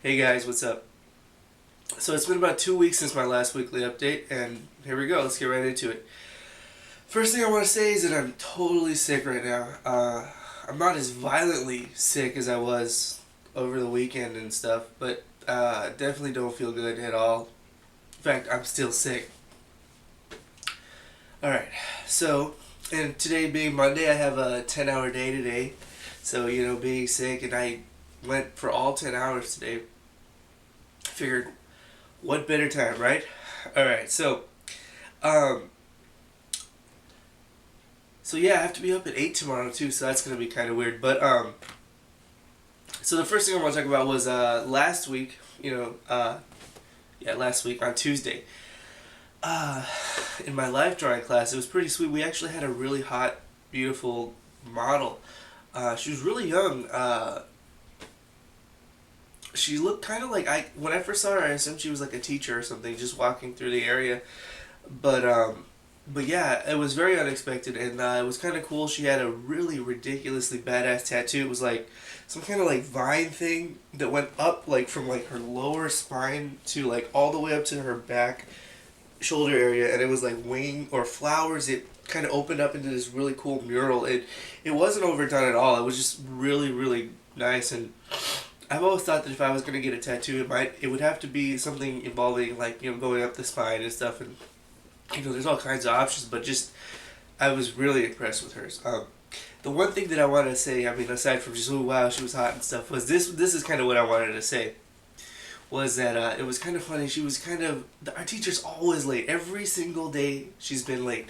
Hey guys, what's up? So it's been about 2 weeks since my last weekly update, and here we go. Let's get right into it. First thing I want to say is that I'm totally sick right now. I'm not as violently sick as I was over the weekend and stuff, but definitely don't feel good at all. In fact, I'm still sick. Alright, so, and today being Monday, I have a 10-hour day today. So, being sick, and I went for all 10 hours today. Figured, what better time, right? Alright, um, so yeah, I have to be up at 8 tomorrow too, so that's gonna be kind of weird. So the first thing I want to talk about was last week, last week on Tuesday. Uh, in my life drawing class, it was pretty sweet. We actually had a really hot, beautiful model. She was really young. She looked kind of like when I first saw her, I assumed she was like a teacher or something, just walking through the area. But um, but yeah, it was very unexpected, and it was kind of cool. She had a really ridiculously badass tattoo. It was like some kind of like vine thing that went up like from like her lower spine to like all the way up to her back shoulder area, and it was like wing or flowers. It kind of opened up into this really cool mural. It wasn't overdone at all. It was just really really nice. And I've always thought that if I was gonna get a tattoo, it would have to be something involving like going up the spine and stuff. And there's all kinds of options, but just I was really impressed with hers. The one thing that I wanted to say, I mean, aside from just oh wow, she was hot and stuff, was this. This is kind of what I wanted to say. Was that it was kind of funny. She was kind of our teacher's always late. Every single day she's been late.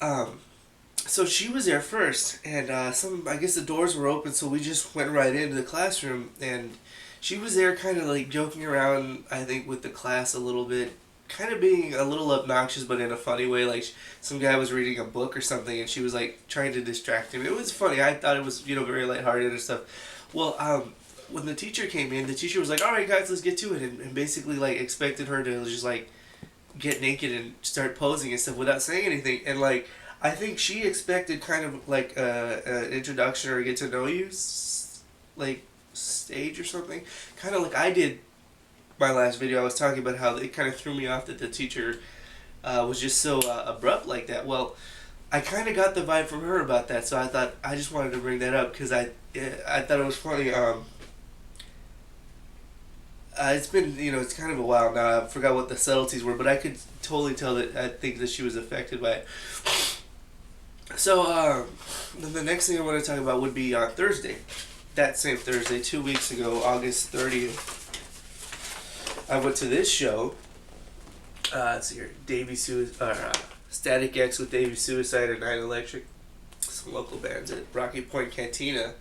Um, so she was there first, and I guess the doors were open, so we just went right into the classroom, and she was there, kind of like joking around. I think with the class a little bit, kind of being a little obnoxious, but in a funny way. Like some guy was reading a book or something, and she was like trying to distract him. It was funny. I thought it was very lighthearted and stuff. Well, when the teacher came in, the teacher was like, "All right, guys, let's get to it," and basically like expected her to just like get naked and start posing and stuff without saying anything. And like I think she expected kind of like an introduction or a get to know you like stage or something, kind of like I did my last video. I was talking about how it kind of threw me off that the teacher was just so abrupt like that. Well, I kind of got the vibe from her about that, so I thought I just wanted to bring that up because I thought it was funny. It's been it's kind of a while now. I forgot what the subtleties were, but I could totally tell that I think that she was affected by it. So then the next thing I want to talk about would be on Thursday. That same Thursday, 2 weeks ago, August 30th, I went to this show. Let's see here, Static X with Davey Suicide and Night Electric, some local bands at Rocky Point Cantina.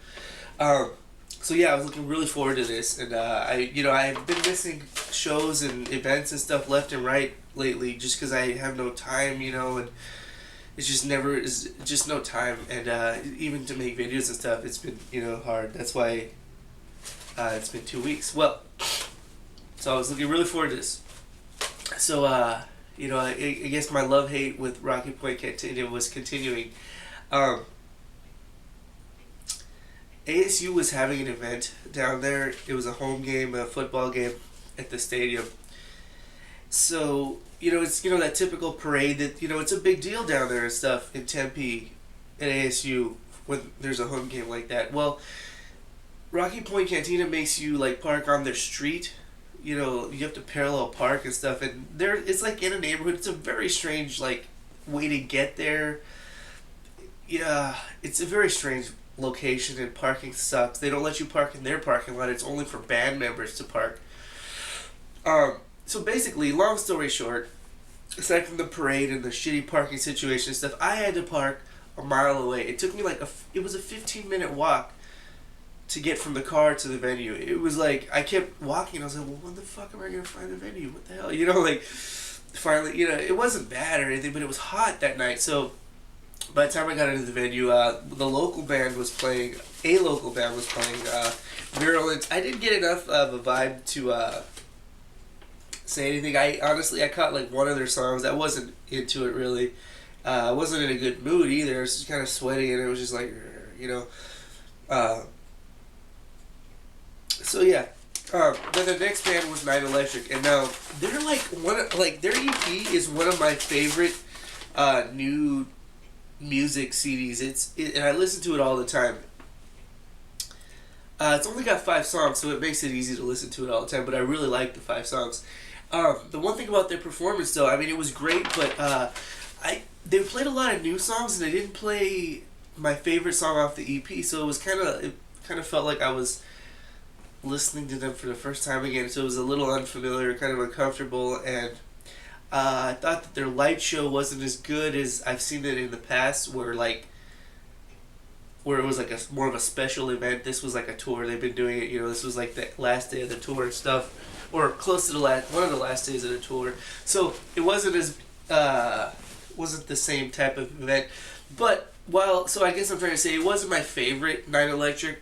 Um, so yeah, I was looking really forward to this, and I've been missing shows and events and stuff left and right lately, just because I have no time, and it's just no time, and even to make videos and stuff, it's been hard. That's why it's been 2 weeks. Well, so I was looking really forward to this. So I guess my love hate with Rocky Point Cantina was continuing. Um, ASU was having an event down there. It was a home game, a football game at the stadium. So, it's, that typical parade that, it's a big deal down there and stuff in Tempe at ASU when there's a home game like that. Well, Rocky Point Cantina makes you, like, park on their street. You have to parallel park and stuff. And it's, like, in a neighborhood. It's a very strange, like, way to get there. Yeah, it's a very strange location, and parking sucks. They don't let you park in their parking lot. It's only for band members to park. So basically, long story short, aside from the parade and the shitty parking situation and stuff, I had to park a mile away. It took me it was a 15-minute walk to get from the car to the venue. It was like, I kept walking, I was like, well, when the fuck am I going to find the venue? What the hell? Finally, it wasn't bad or anything, but it was hot that night. So by the time I got into the venue, the local band was playing, Virulent. I didn't get enough of a vibe to say anything. I caught like one of their songs. I wasn't into it really. I wasn't in a good mood either. I was just kind of sweaty, and it was just like, you know. So yeah, Then the next band was Night Electric, and now they're like their EP is one of my favorite new music CDs. And I listen to it all the time. It's only got 5 songs, so it makes it easy to listen to it all the time. But I really like the 5 songs. The one thing about their performance, though, I mean, it was great, but they played a lot of new songs, and they didn't play my favorite song off the EP. So it kind of felt like I was listening to them for the first time again. So it was a little unfamiliar, kind of uncomfortable, and I thought that their light show wasn't as good as I've seen it in the past, where it was like a more of a special event. This was like a tour. They've been doing it. This was like the last day of the tour and stuff, or close to one of the last days of the tour. So it wasn't wasn't the same type of event. But so I guess I'm trying to say it wasn't my favorite Night Electric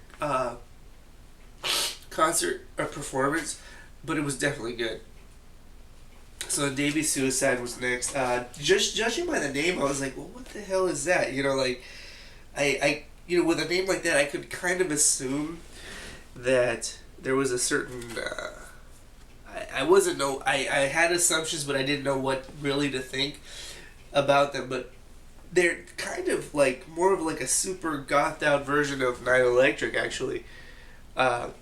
concert or performance, but it was definitely good. So Davey Suicide was next. Just judging by the name, I was like, well, what the hell is that? I with a name like that, I could kind of assume that there was a certain. I had assumptions, but I didn't know what really to think about them. But they're kind of like more of like a super gothed out version of Night Electric, actually. But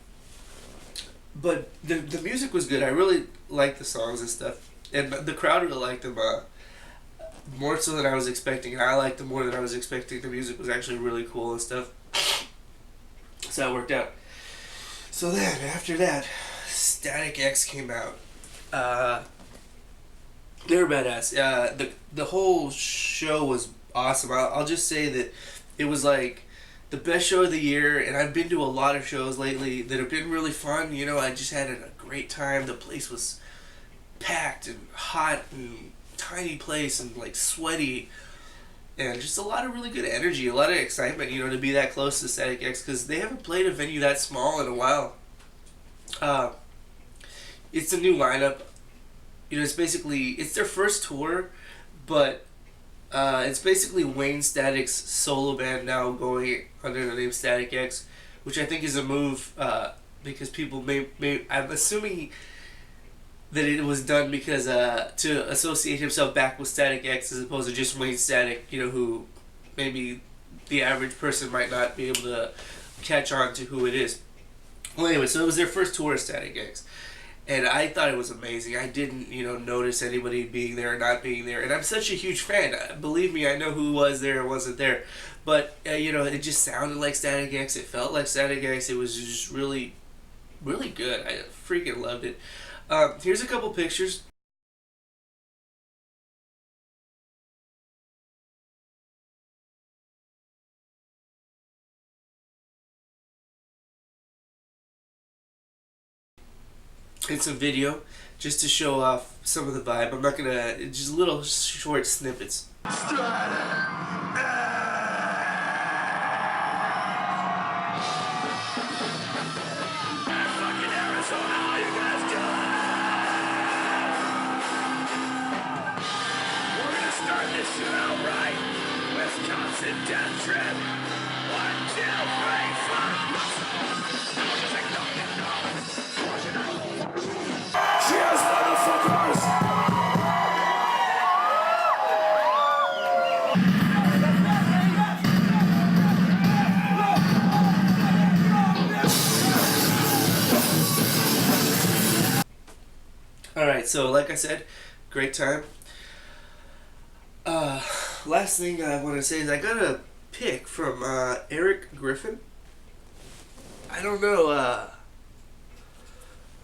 the music was good. I really liked the songs and stuff. And the crowd really liked them more so than I was expecting. And I liked them more than I was expecting. The music was actually really cool and stuff. So it worked out. So then, after that, Static X came out. They were badass. The whole show was awesome. I'll just say that it was like the best show of the year, and I've been to a lot of shows lately that have been really fun. I just had a great time. The place was packed and hot and tiny place and like sweaty, and just a lot of really good energy, a lot of excitement, to be that close to Static X, because they haven't played a venue that small in a while. It's a new lineup. It's their first tour, but it's basically Wayne Static's solo band now going under the name Static X, which I think is a move because people may I'm assuming that it was done because to associate himself back with Static X as opposed to just Wayne Static, who maybe the average person might not be able to catch on to who it is. Well, anyway, so it was their first tour of Static X. And I thought it was amazing. I didn't, notice anybody being there or not being there. And I'm such a huge fan. Believe me, I know who was there or wasn't there. But, it just sounded like Static X. It felt like Static X. It was just really, really good. I freaking loved it. Here's a couple pictures. It's a video just to show off some of the vibe. I'm not gonna, just little short snippets. Wisconsin death trip. 1, 2, 3, 4. Cheers, motherfuckers! Alright, so like I said, great time. Last thing I want to say is I got a pic from Eric Griffin. I don't know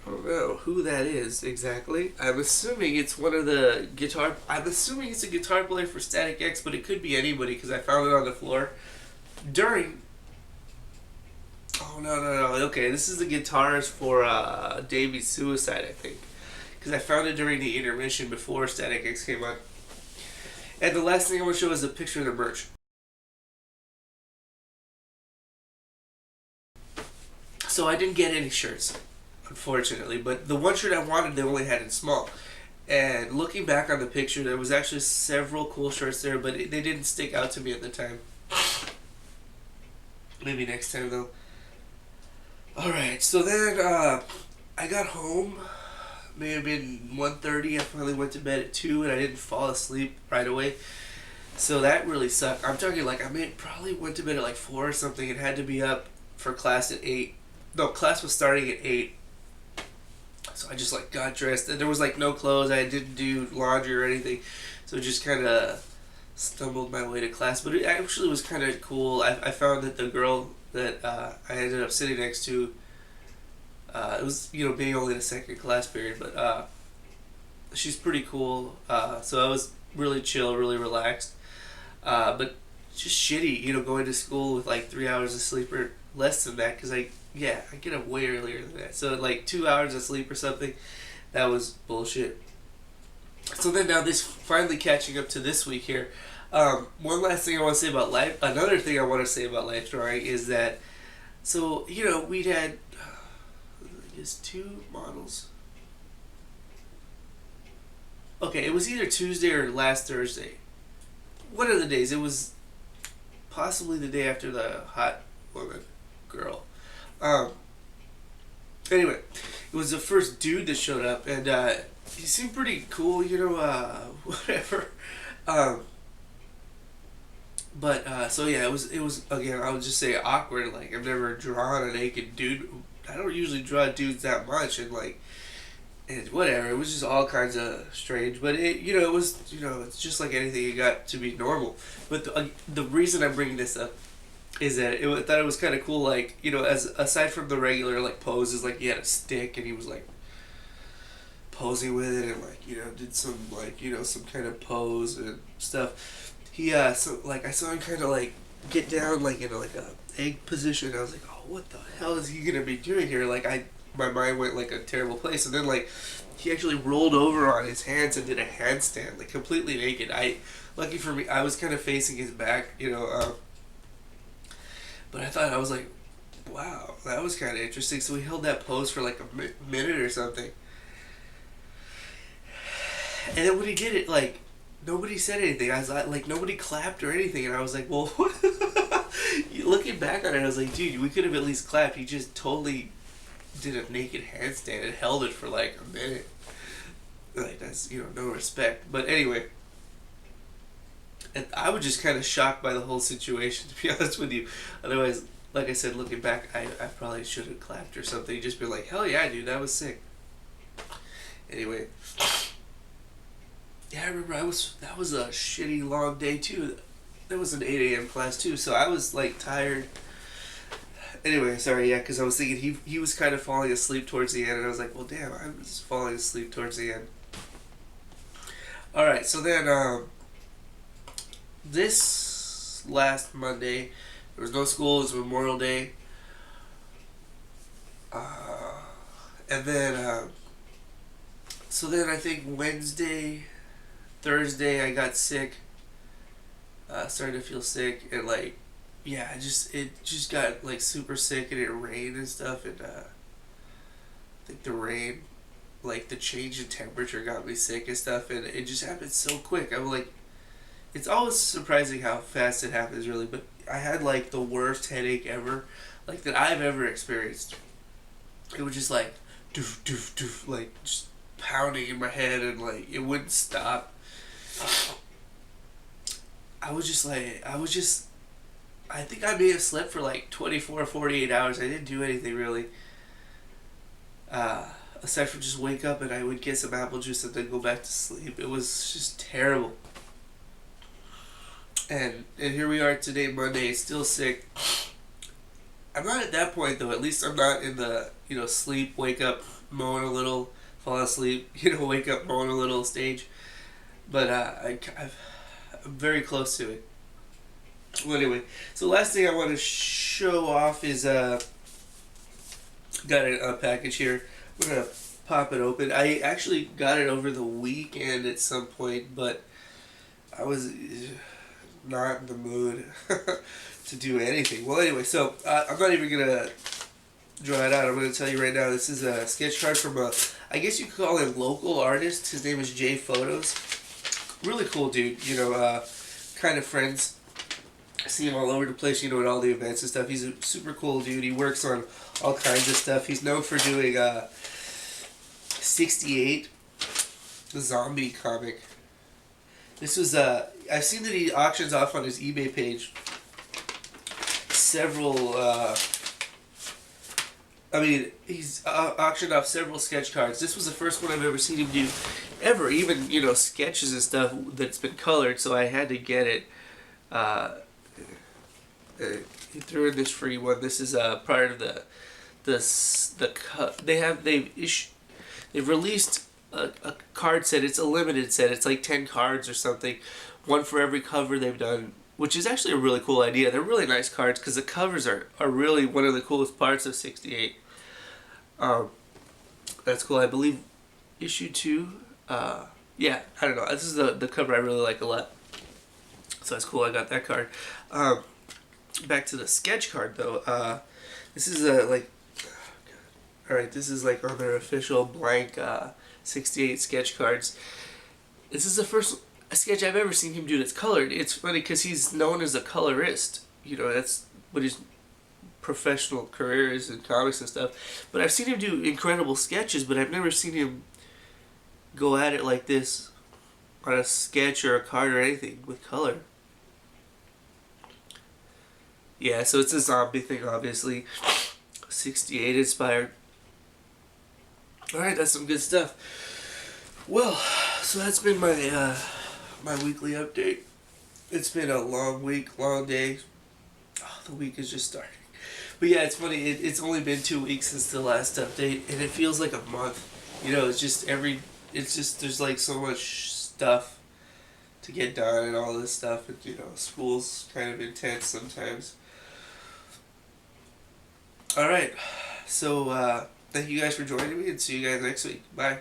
who that is exactly. I'm assuming it's I'm assuming it's a guitar player for Static X, but it could be anybody because I found it on the floor during. Oh no! Okay, this is the guitarist for Davey Suicide, I think, because I found it during the intermission before Static X came on. And the last thing I want to show is a picture of the merch. So I didn't get any shirts, unfortunately, but the one shirt I wanted, they only had in small. And looking back on the picture, there was actually several cool shirts there, but they didn't stick out to me at the time. Maybe next time, though. Alright, so then I got home, may have been 1:30. I finally went to bed at 2 and I didn't fall asleep right away. So that really sucked. I'm talking like probably went to bed at like 4 or something and had to be up for class at 8. No, class was starting at 8. So I just like got dressed and there was like no clothes. I didn't do laundry or anything. So just kind of stumbled my way to class. But it actually was kind of cool. I found that the girl that I ended up sitting next to, it was, being only the second class period, but she's pretty cool. So I was really chill, really relaxed. But just shitty, going to school with like 3 hours of sleep or less than that, because I get up way earlier than that. So like 2 hours of sleep or something, that was bullshit. So then now this finally catching up to this week here. One last thing I want to say about life. Another thing I want to say about life drawing is that, so we'd had, I guess 2 models. Okay, it was either Tuesday or last Thursday. One of the days. It was possibly the day after the hot woman girl. Anyway, it was the first dude that showed up, and he seemed pretty cool, whatever. But so yeah, it was again. I would just say awkward. Like, I've never drawn a naked dude. I don't usually draw dudes that much, and like, and whatever. It was just all kinds of strange. But it was, it's just like anything. It got to be normal. But the reason I'm bringing this up is that I thought it was kind of cool. Like, as aside from the regular like poses, like he had a stick and he was like posing with it, and like did some like some kind of pose and stuff. He so like I saw him kind of like get down like in like a egg position. I was like, oh, what the hell is he gonna be doing here? Like, my mind went like a terrible place, and then like he actually rolled over on his hands and did a handstand, like completely naked. Lucky for me, I was kind of facing his back, but I was like, wow, that was kind of interesting. So he held that pose for like a minute or something, and then when he did it, like, nobody said anything. I was like, nobody clapped or anything, and I was like, well, looking back on it, I was like, dude, we could have at least clapped. He just totally did a naked handstand and held it for like a minute. Like, that's, no respect. But anyway, and I was just kind of shocked by the whole situation, to be honest with you. Otherwise, like I said, looking back, I probably should have clapped or something. Just been like, hell yeah, dude, that was sick. Anyway, yeah, I remember that was a shitty long day too. That was an 8 a.m. class too, so I was like tired. Anyway, sorry, yeah, because I was thinking he was kind of falling asleep towards the end, and I was like, well, damn, I was falling asleep towards the end. All right, so then this last Monday, there was no school. It was Memorial Day, and then so then I think Wednesday, Thursday, I got sick. Started to feel sick, and like, yeah, it just got like super sick, and it rained and stuff, and I think the rain, like the change in temperature, got me sick and stuff, and it just happened so quick. I'm like, it's always surprising how fast it happens, really. But I had like the worst headache ever, like that I've ever experienced. It was just like doof doof doof, like just pounding in my head, and like it wouldn't stop. I think I may have slept for like 24 or 48 hours. I didn't do anything really. Aside from just wake up and I would get some apple juice and then go back to sleep. It was just terrible. And here we are today, Monday, still sick. I'm not at that point though. At least I'm not in the, sleep, wake up, moan a little, fall asleep, wake up, moan a little stage. But I'm very close to it. Well, anyway, so last thing I want to show off is got a package here. We're gonna pop it open. I actually got it over the weekend at some point, but I was not in the mood to do anything. Well, anyway, so I'm not even gonna draw it out. I'm gonna tell you right now. This is a sketch card from I guess you could call him local artist. His name is Jay Photos. Really cool dude. Kind of friends. I see him all over the place, at all the events and stuff. He's a super cool dude. He works on all kinds of stuff. He's known for doing '68 zombie comic. This was I've seen that he auctions off on his eBay page several. He's auctioned off several sketch cards. This was the first one I've ever seen him do, ever. Even sketches and stuff that's been colored. So I had to get it. He threw in this free one. This is part of they've released a card set. It's a limited set. It's like 10 cards or something, one for every cover they've done, which is actually a really cool idea. They're really nice cards because the covers are really one of the coolest parts of '68. That's cool. I believe issue 2. Yeah, I don't know. This is the cover I really like a lot. So that's cool. I got that card. Back to the sketch card though. This is alright, this is like on their official blank '68 sketch cards. This is the first sketch I've ever seen him do that's colored. It's funny because he's known as a colorist. That's what his professional career is in comics and stuff. But I've seen him do incredible sketches, but I've never seen him go at it like this on a sketch or a card or anything with color. Yeah, so it's a zombie thing, obviously. '68 inspired. Alright, that's some good stuff. Well, so that's been my my weekly update. It's been a long week, long day. Oh, the week is just starting. But yeah, it's funny. It's only been 2 weeks since the last update, and it feels like a month. It's just there's like so much stuff to get done and all this stuff, and school's kind of intense sometimes. Alright, so thank you guys for joining me, and see you guys next week. Bye.